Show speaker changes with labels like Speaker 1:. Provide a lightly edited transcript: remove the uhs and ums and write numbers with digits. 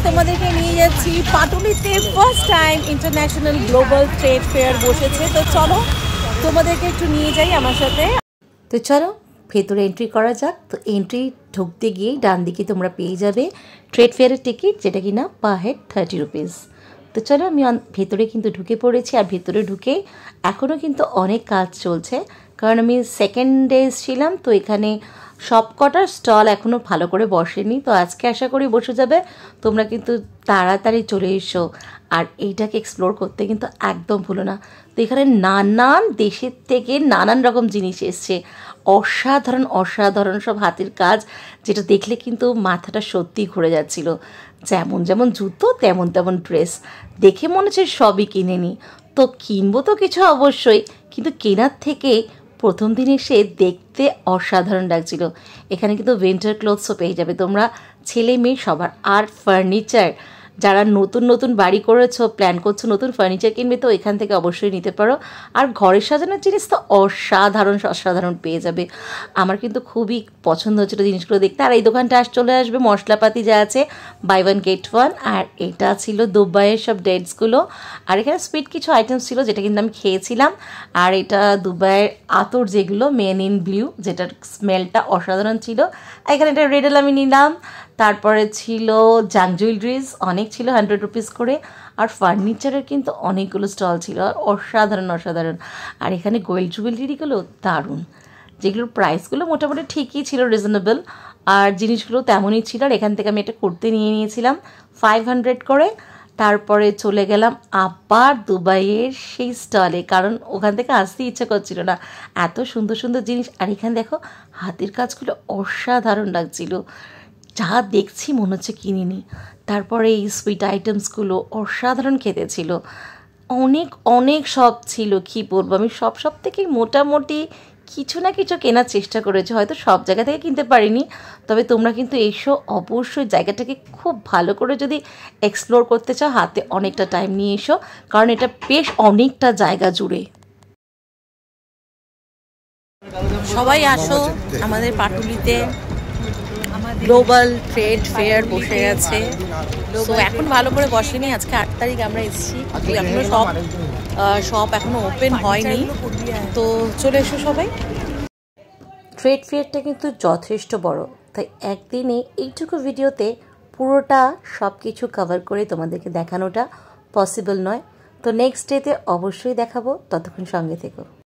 Speaker 1: তোমাদেরকে নিয়ে যাচ্ছি পাটুলিতে first time international global trade fair বসেছে। তো চলো তোমাদেরকে একটু নিয়ে যাই আমার সাথে।
Speaker 2: তো চলো ভেতরে এন্ট্রি করা যাক। তো এন্ট্রি ঢুকতে গিয়েই ডান দিকে তোমরা পেয়ে যাবে ট্রেড ফেয়ারের টিকিট, যেটা কিনা পার হেড 30 রুপিস। তো চলো আমি ভেতরে কিন্তু ঢুকে পড়েছি। আর ভেতরে ঢুকে এখনও কিন্তু অনেক কাজ চলছে, কারণ আমি সেকেন্ড ডে ছিলাম। তো এখানে সব কটার স্টল এখনও ভালো করে বসেনি। তো আজকে আশা করি বসে যাবে। তোমরা কিন্তু তাড়াতাড়ি চলে এসো আর এইটাকে এক্সপ্লোর করতে কিন্তু একদম ভুলো না। তো এখানে নানান দেশের থেকে নানান রকম জিনিস এসছে, অসাধারণ অসাধারণ সব হাতের কাজ, যেটা দেখলে কিন্তু মাথাটা সত্যি ঘুরে যাচ্ছিল। যেমন যেমন জুতো তেমন তেমন ড্রেস, দেখে মনে হচ্ছে সবই কিনে নিই। তো কিনবো তো কিছু অবশ্যই, কিন্তু কেনার থেকে প্রথম দিন এসে দেখতে অসাধারণ লাগছিল। এখানে কিন্তু উইন্টার ক্লোথসও পেয়ে যাবে তোমরা, ছেলে মেয়ে সবার। আর ফার্নিচার, যারা নতুন নতুন বাড়ি করেছো, প্ল্যান করছো নতুন ফার্নিচার কিনবে, তো এখান থেকে অবশ্যই নিতে পারো। আর ঘরের সাজানোর জিনিস তো অসাধারণ অসাধারণ পেয়ে যাবে। আমার কিন্তু খুবই পছন্দ হচ্ছিলো জিনিসগুলো দেখতে। আর এই দোকানটা চলে আসবে মশলাপাতি যা আছে বাই ওয়ান গেট ওয়ান। আর এটা ছিল দুবাইয়ের সব ডেটসগুলো। আর এখানে সুইট কিছু আইটেমস ছিল, যেটা কিন্তু আমি খেয়েছিলাম। আর এটা দুবাইয়ের আতর, যেগুলো মেন ইন ব্লু, যেটার স্মেলটা অসাধারণ ছিল। এখানে এটা রেডেল আমি নিলাম। তারপরে ছিল জাং জুয়েলারিজ, অনেক ছিল, 100 রুপিস করে। আর ফার্নিচারের কিন্তু অনেকগুলো স্টল ছিল, আর অসাধারণ অসাধারণ। আর এখানে গোল্ড জুয়েলারিগুলো দারুণ, যেগুলোর প্রাইসগুলো মোটামুটি ঠিকই ছিল, রিজনেবল। আর জিনিসগুলো তেমনই ছিল। আর এখান থেকে আমি একটা কুর্তি নিয়ে নিয়েছিলাম 500 করে। তারপরে চলে গেলাম আবার দুবাইয়ের সেই স্টলে, কারণ ওখান থেকে আসতে ইচ্ছা করছিল না, এত সুন্দর সুন্দর জিনিস। আর এখানে দেখো হাতের কাজগুলো অসাধারণ লাগছিল, যা দেখছি মনে হচ্ছে কিনিনি। তারপরে এই সুইট আইটেমসগুলো অসাধারণ খেতে ছিল, অনেক অনেক সব ছিল। কী বলবো, আমি সব থেকেই মোটামুটি কিছু না কিছু কেনার চেষ্টা করেছি। হয়তো সব জায়গা থেকে কিনতে পারিনি, তবে তোমরা কিন্তু এসো অবশ্যই। জায়গাটাকে খুব ভালো করে যদি এক্সপ্লোর করতে চাও, হাতে অনেকটা টাইম নিয়ে এসো, কারণ এটা বেশ অনেকটা জায়গা জুড়ে।
Speaker 1: সবাই আসো, আমাদের পাটুলিতে গ্লোবাল ট্রেড ফেয়ার বসে গেছে। তো এখন ভালো করে বসেনি, আজকে 8 তারিখ আমরা এসেছি, এখনো সব এখনো ওপেন হয়নি। তো চলে এসো সবাই।
Speaker 2: ট্রেড ফেয়ারটা কিন্তু যথেষ্ট বড়, তাই একদিনে এইটুকু ভিডিওতে পুরোটা সব কিছু কভার করে তোমাদেরকে দেখানোটা পসিবল নয়। তো নেক্সট ডেতে অবশ্যই দেখাবো, ততক্ষণ সঙ্গে থেকো।